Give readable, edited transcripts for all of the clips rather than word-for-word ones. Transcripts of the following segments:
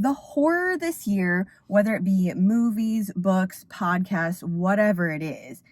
The horror this year, whether it be movies, books, podcasts, whatever it is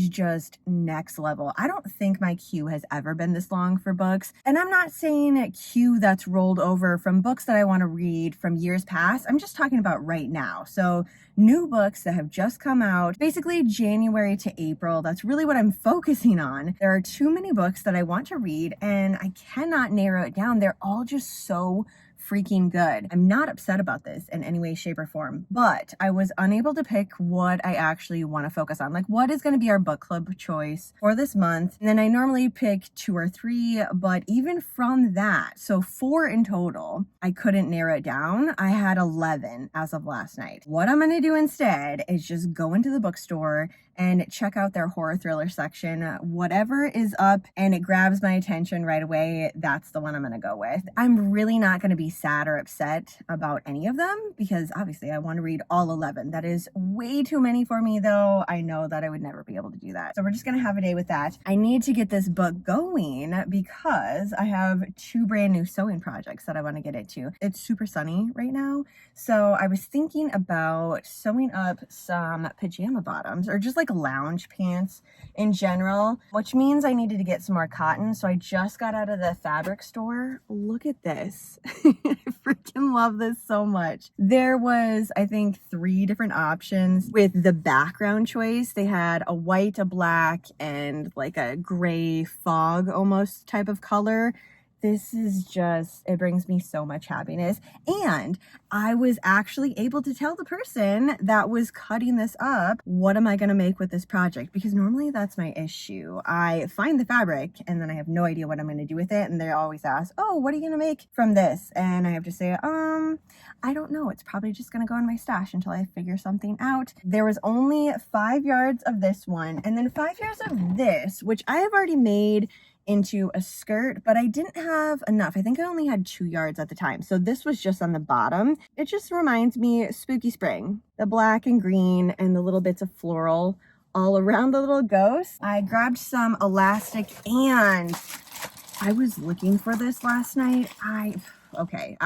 just next level. I don't think my queue has ever been this long for books. And I'm not saying a queue that's rolled over from books that I want to read from years past. I'm just talking about right now. So new books that have just come out, basically January to April. That's really what I'm focusing on. There are too many books that I want to read and I cannot narrow it down. They're all just so freaking good. I'm not upset about this in any way, shape, or form, but I was unable to pick what I actually want to focus on. Like, what is going to be our book club choice for this month? And then I normally pick 2 or 3, but even from that, so 4 in total, I couldn't narrow it down. I had 11 as of last night. What I'm going to do instead is just go into the bookstore and check out their horror thriller section. Whatever is up and it grabs my attention right away, that's the one I'm gonna go with. I'm really not gonna be sad or upset about any of them because obviously I want to read all 11. That is way too many for me though. I know that I would never be able to do that. So we're just gonna have a day with that. I need to get this book going because I have 2 brand new sewing projects that I want to get into. It's super sunny right now. So I was thinking about sewing up some pajama bottoms or just like lounge pants in general, which means I needed to get some more cotton. So I just got out of the fabric store. Look at this. I freaking love this so much. There was, I think, 3 different options with the background choice. They had a white, a black, and like a gray fog almost type of color. This is just, it brings me so much happiness. And I was actually able to tell the person that was cutting this up, what am I going to make with this project? Because normally that's my issue. I find the fabric and then I have no idea what I'm going to do with it. And they always ask, oh, what are you going to make from this? And I have to say, I don't know. It's probably just going to go in my stash until I figure something out. There was only 5 yards of this one and then 5 yards of this, which I have already made into a skirt, but I didn't have enough. I think I only had 2 yards at the time. So this was just on the bottom. It just reminds me spooky spring, the black and green and the little bits of floral all around the little ghost. I grabbed some elastic and I was looking for this last night. I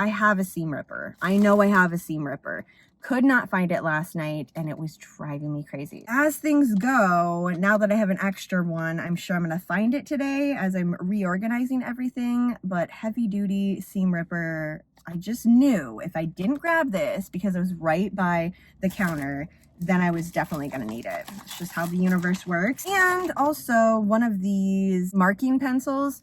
have a seam ripper. I know I have a seam ripper. Could not find it last night and it was driving me crazy. As things go, now that I have an extra one, I'm sure I'm gonna find it today as I'm reorganizing everything, but heavy duty seam ripper, I just knew if I didn't grab this because it was right by the counter, then I was definitely gonna need it. It's just how the universe works. And also one of these marking pencils,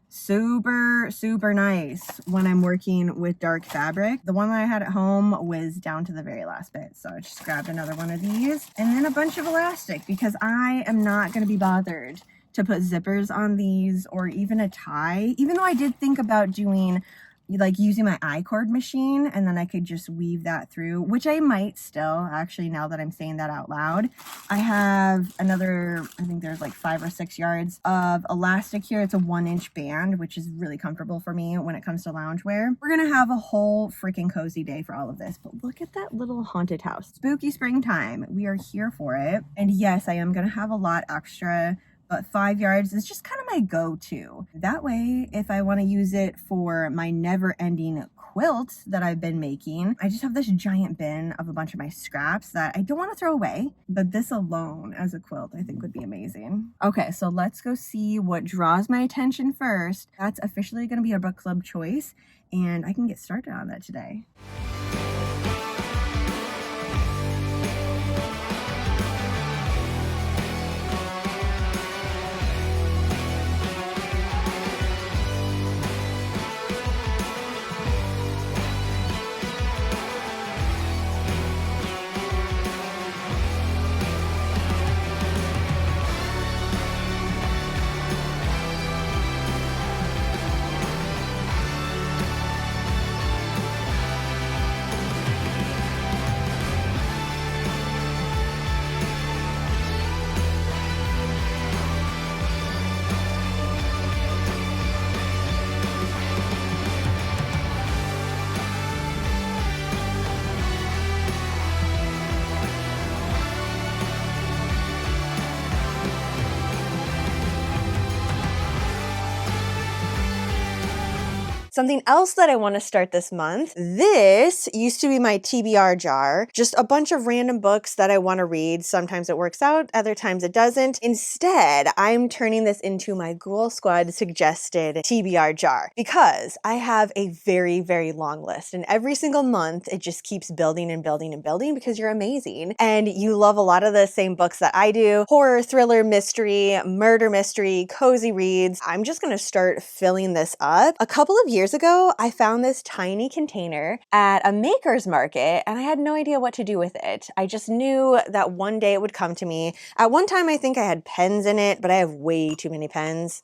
super nice when I'm working with dark fabric. The one that I had at home was down to the very last bit, so I just grabbed another one of these and then a bunch of elastic because I am not going to be bothered to put zippers on these or even a tie, even though I did think about doing like using my I-cord machine and then I could just weave that through, which I might still actually, now that I'm saying that out loud. I have another, I think there's like 5 or 6 yards of elastic here. It's a 1-inch band, which is really comfortable for me when it comes to loungewear. We're gonna have a whole freaking cozy day for all of this, but look at that little haunted house. Spooky springtime, we are here for it. And yes, I am gonna have a lot extra, but 5 yards is just kind of my go-to. That way, if I want to use it for my never-ending quilt that I've been making, I just have this giant bin of a bunch of my scraps that I don't want to throw away, but this alone as a quilt I think would be amazing. Okay, so let's go see what draws my attention first. That's officially going to be our book club choice, and I can get started on that today. Something else that I want to start this month, this used to be my TBR jar, just a bunch of random books that I want to read. Sometimes it works out, other times it doesn't. Instead, I'm turning this into my Ghoul Squad suggested TBR jar because I have a very, very long list, and every single month it just keeps building and building and building because you're amazing and you love a lot of the same books that I do: horror, thriller, mystery, murder mystery, cozy reads. I'm just gonna start filling this up. A couple of years ago, I found this tiny container at a maker's market and I had no idea what to do with it. I just knew that one day it would come to me. At one time, I think I had pens in it, but I have way too many pens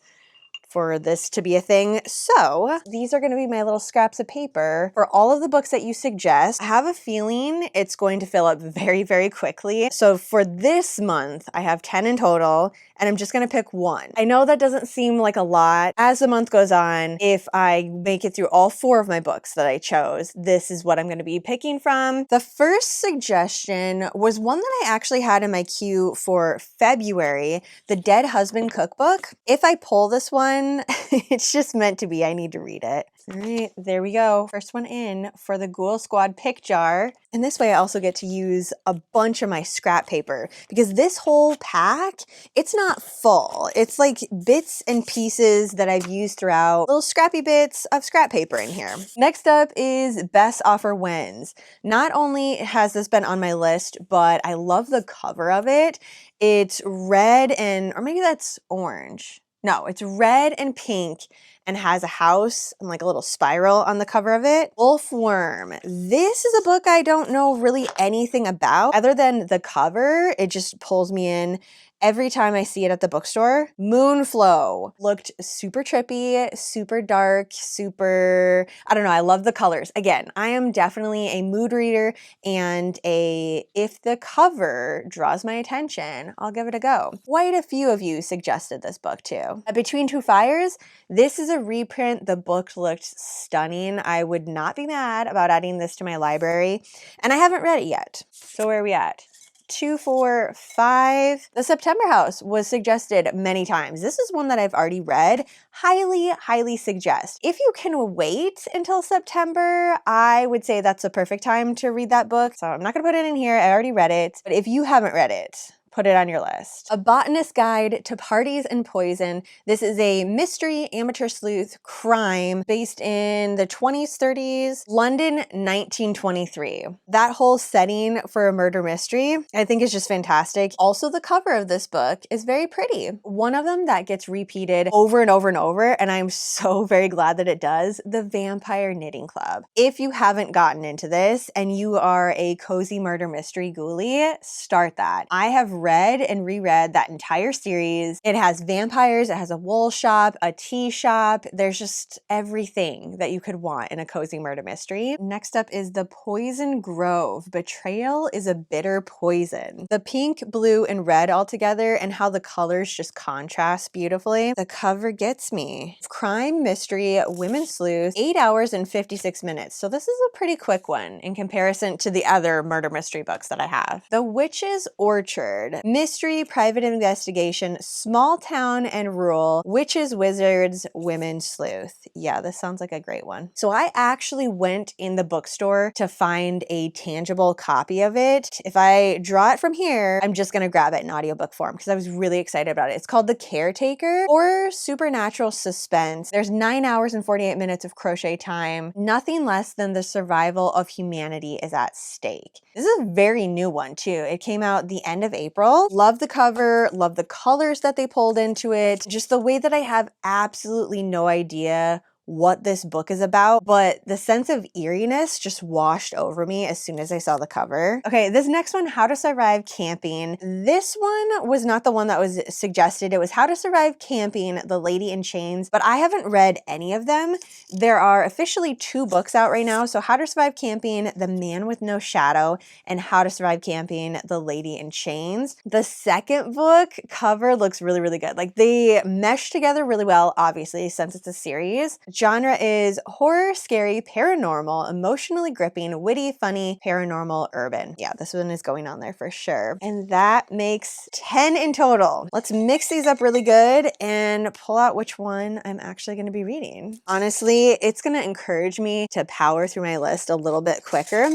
for this to be a thing. So these are going to be my little scraps of paper for all of the books that you suggest. I have a feeling it's going to fill up very, very quickly. So for this month, I have 10 in total, and I'm just going to pick one. I know that doesn't seem like a lot. As the month goes on, if I make it through all 4 of my books that I chose, this is what I'm going to be picking from. The first suggestion was one that I actually had in my queue for February, the Dead Husband Cookbook. If I pull this one, it's just meant to be. I need to read it. All right, there we go. First one in for the Ghoul Squad pick jar. And this way I also get to use a bunch of my scrap paper because this whole pack, it's not full. It's like bits and pieces that I've used throughout, little scrappy bits of scrap paper in here. Next up is Best Offer Wins. Not only has this been on my list, but I love the cover of it. It's red and, or maybe that's orange. No, it's red and pink and has a house and like a little spiral on the cover of it. Wolfworm. This is a book I don't know really anything about other than the cover. It just pulls me in every time I see it at the bookstore. Moonflow looked super trippy, super dark, super, I don't know, I love the colors. Again, I am definitely a mood reader and if the cover draws my attention, I'll give it a go. Quite a few of you suggested this book too. Between Two Fires, this is a reprint. The book looked stunning. I would not be mad about adding this to my library, and I haven't read it yet. So where are we at? 2, 4, 5. The September House was suggested many times. This is one that I've already read. Highly, highly suggest. If you can wait until September, I would say that's the perfect time to read that book. So I'm not gonna put it in here. I already read it. But if you haven't read it, put it on your list. A Botanist's Guide to Parties and Poison. This is a mystery, amateur sleuth, crime based in the 20s, 30s, London, 1923. That whole setting for a murder mystery, I think is just fantastic. Also, the cover of this book is very pretty. One of them that gets repeated over and over and over, and I'm so very glad that it does, The Vampire Knitting Club. If you haven't gotten into this and you are a cozy murder mystery ghoulie, start that. I have read and reread that entire series. It has vampires, it has a wool shop, a tea shop. There's just everything that you could want in a cozy murder mystery. Next up is The Poison Grove. Betrayal is a bitter poison. The pink, blue, and red all together and how the colors just contrast beautifully. The cover gets me. Crime, mystery, women sleuth, 8 hours and 56 minutes. So this is a pretty quick one in comparison to the other murder mystery books that I have. The Witch's Orchard. Mystery, private investigation, small town and rural, witches, wizards, women sleuth. Yeah, this sounds like a great one. So I actually went in the bookstore to find a tangible copy of it. If I draw it from here, I'm just gonna grab it in audiobook form because I was really excited about it. It's called The Caretaker, or supernatural suspense. There's 9 hours and 48 minutes of crochet time. Nothing less than the survival of humanity is at stake. This is a very new one too. It came out the end of April. Love the cover, love the colors that they pulled into it. Just the way that I have absolutely no idea what this book is about, but the sense of eeriness just washed over me as soon as I saw the cover. Okay, this next one, How to Survive Camping. This one was not the one that was suggested. It was How to Survive Camping, The Lady in Chains, but I haven't read any of them. There are officially 2 books out right now. So How to Survive Camping, The Man with No Shadow, and How to Survive Camping, The Lady in Chains. The second book cover looks really, really good. Like they mesh together really well, obviously, since it's a series. Genre is horror, scary, paranormal, emotionally gripping, witty, funny, paranormal, urban. Yeah, this one is going on there for sure. And that makes 10 in total. Let's mix these up really good and pull out which one I'm actually going to be reading. Honestly, it's going to encourage me to power through my list a little bit quicker.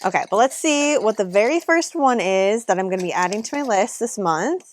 Okay, but let's see what the very first one is that I'm going to be adding to my list this month.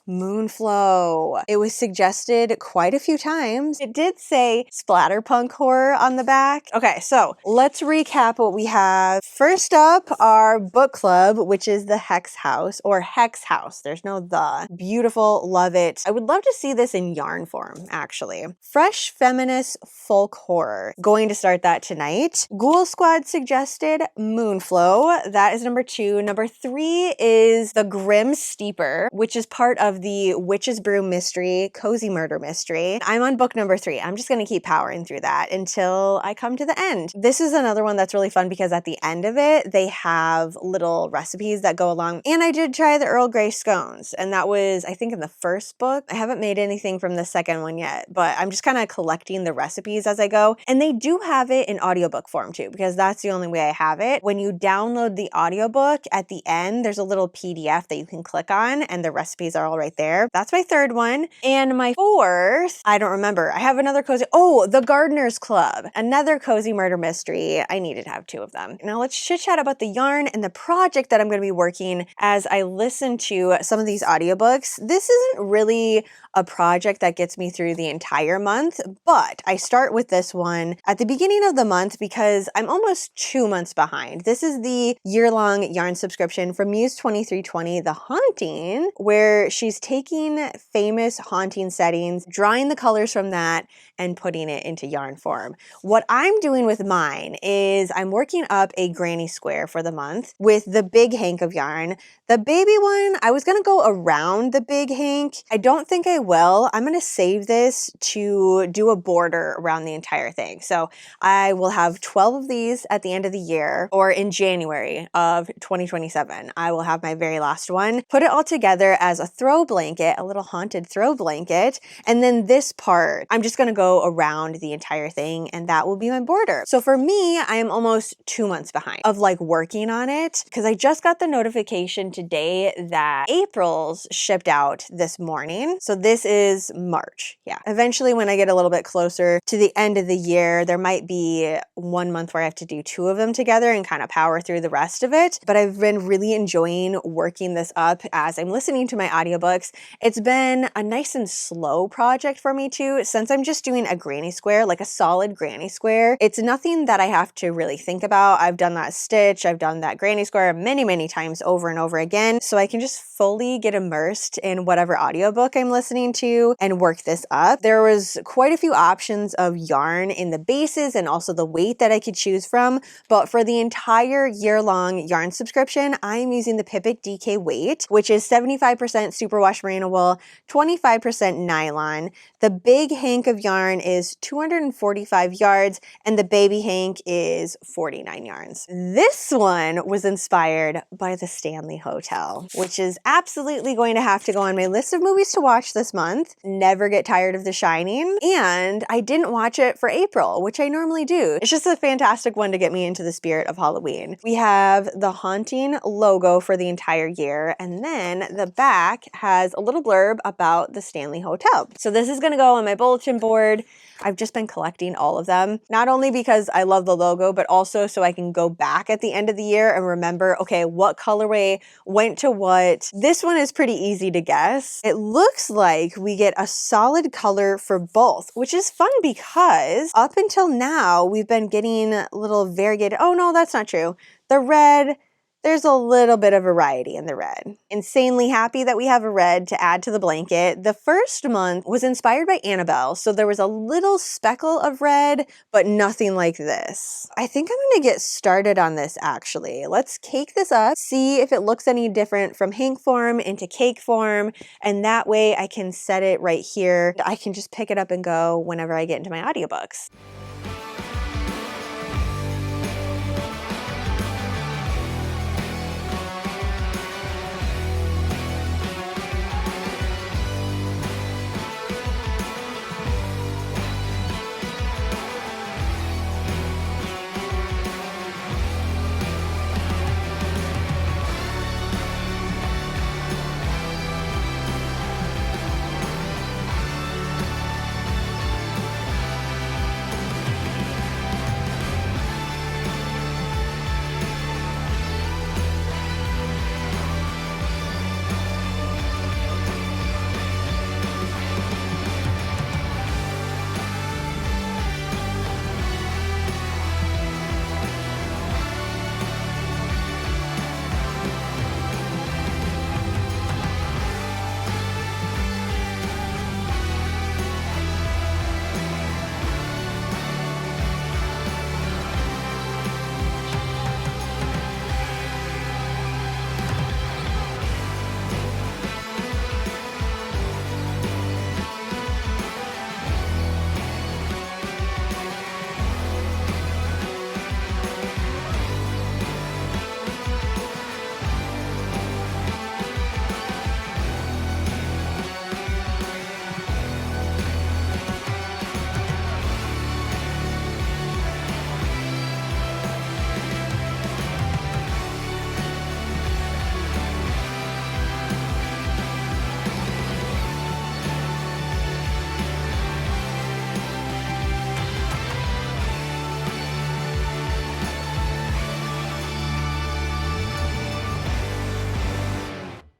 Moonflow. It was suggested quite a few times. It did say splatterpunk horror on the back. Okay, so let's recap what we have. First up, our book club, which is the Hex House, or Hex House. There's no the. Beautiful, love it. I would love to see this in yarn form, actually. Fresh feminist folk horror. Going to start that tonight. Ghoul Squad suggested Moonflow. That is number 2. Number 3 is The Grim Steeper, which is part of the Witch's Brew mystery, cozy murder mystery. I'm on book number 3. I'm just going to keep powering through that until I come to the end. This is another one that's really fun because at the end of it, they have little recipes that go along. And I did try the Earl Grey scones, and that was, I think, in the first book. I haven't made anything from the second one yet, but I'm just kind of collecting the recipes as I go. And they do have it in audiobook form too, because that's the only way I have it. When you download the audiobook, at the end, there's a little PDF that you can click on, and the recipes are all right there. That's my third one. And my fourth, I don't remember. I have another cozy, The Gardener's Club, another cozy murder mystery. I needed to have 2 of them. Now let's chit chat about the yarn and the project that I'm going to be working as I listen to some of these audiobooks. This isn't really a project that gets me through the entire month, but I start with this one at the beginning of the month because I'm almost 2 months behind. This is the year-long yarn subscription from Muse 2320, The Haunting, where she's taking famous haunting settings, drawing the colors from that, and putting it into yarn form. What I'm doing with mine is I'm working up a granny square for the month with the big hank of yarn. The baby one, I was gonna go around the big hank. I don't think I will. I'm gonna save this to do a border around the entire thing. So I will have 12 of these at the end of the year, or in January of 2027. I will have my very last one. Put it all together as a throw blanket, a little haunted throw blanket. And then this part, I'm just gonna go around the entire thing, and that will be my border. So for me, I am almost 2 months behind of like working on it, because I just got the notification today that April's shipped out this morning. So this is March. Yeah. Eventually, when I get a little bit closer to the end of the year, there might be 1 month where I have to do 2 of them together and kind of power through the rest of it. But I've been really enjoying working this up as I'm listening to my audiobooks. It's been a nice and slow project for me too, since I'm just doing a granny square, like a solid granny square. It's nothing that I have to really think about. I've done that stitch, I've done that granny square many, many times over and over again. So I can just fully get immersed in whatever audiobook I'm listening to and work this up. There was quite a few options of yarn in the bases and also the weight that I could choose from. But for the entire year-long yarn subscription, I'm using the Pippic DK weight, which is 75% superwash merino wool, 25% nylon. The big hank of yarn is 245 yards, and the baby hank is 49 yarns. This one was inspired by the Stanley Hotel, which is absolutely going to have to go on my list of movies to watch this month. Never get tired of The Shining. And I didn't watch it for April, which I normally do. It's just a fantastic one to get me into the spirit of Halloween. We have the Haunting logo for the entire year, and then the back has a little blurb about the Stanley Hotel. So this is going to go on my bulletin board. I've just been collecting all of them, not only because I love the logo, but also so I can go back at the end of the year and remember, okay, what colorway went to what. This one is pretty easy to guess. It looks like we get a solid color for both, which is fun because up until now, we've been getting little variegated, oh no, that's not true. The red, there's a little bit of variety in the red. Insanely happy that we have a red to add to the blanket. The first month was inspired by Annabelle, so there was a little speckle of red, but nothing like this. I think I'm gonna get started on this actually. Let's cake this up, see if it looks any different from hank form into cake form, and that way I can set it right here. I can just pick it up and go whenever I get into my audiobooks.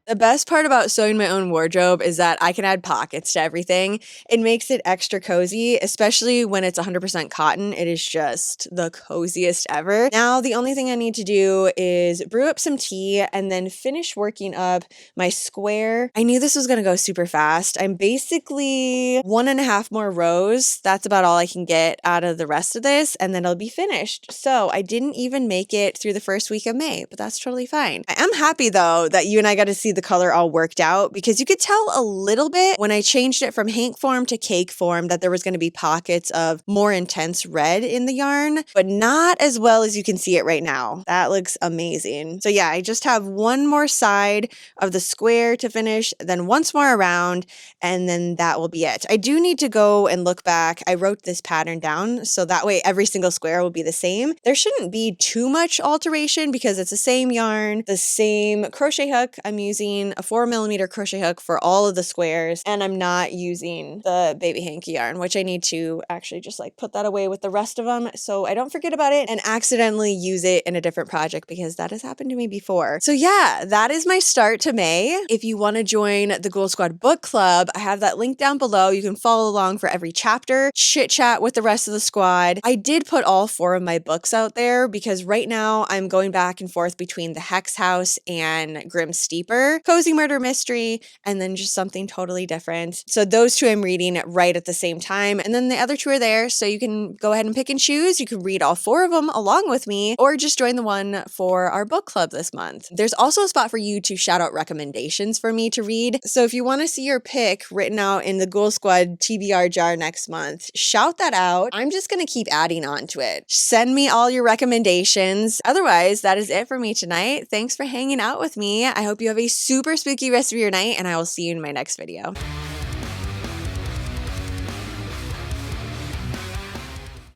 The best part about sewing my own wardrobe is that I can add pockets to everything. It makes it extra cozy, especially when it's 100% cotton. It is just the coziest ever. Now, the only thing I need to do is brew up some tea and then finish working up my square. I knew this was gonna go super fast. I'm basically 1.5 more rows. That's about all I can get out of the rest of this, and then it'll be finished. So I didn't even make it through the first week of May, but that's totally fine. I am happy though that you and I got to see the color all worked out, because you could tell a little bit when I changed it from hank form to cake form that there was going to be pockets of more intense red in the yarn, but not as well as you can see it right now. That looks amazing. So yeah, I just have one more side of the square to finish, then once more around, and then that will be it. I do need to go and look back. I wrote this pattern down so that way every single square will be the same. There shouldn't be too much alteration because it's the same yarn, the same crochet hook. I'm using a 4mm crochet hook for all of the squares, and I'm not using the baby hanky yarn, which I need to actually just like put that away with the rest of them so I don't forget about it and accidentally use it in a different project, because that has happened to me before. So yeah, that is my start to May. If you want to join the Ghoul Squad book club, I have that link down below. You can follow along for every chapter, chit chat with the rest of the squad. I did put all 4 of my books out there because right now I'm going back and forth between the Hex House and Grim Steeper, Cozy Murder Mystery, and then just something totally different. So those 2 I'm reading right at the same time, and then the other 2 are there, so you can go ahead and pick and choose. You can read all 4 of them along with me, or just join the one for our book club this month. There's also a spot for you to shout out recommendations for me to read. So if you want to see your pick written out in the Ghoul Squad TBR jar next month, shout that out. I'm just going to keep adding on to it. Send me all your recommendations. Otherwise, that is it for me tonight. Thanks for hanging out with me. I hope you have a super spooky rest of your night, and I will see you in my next video.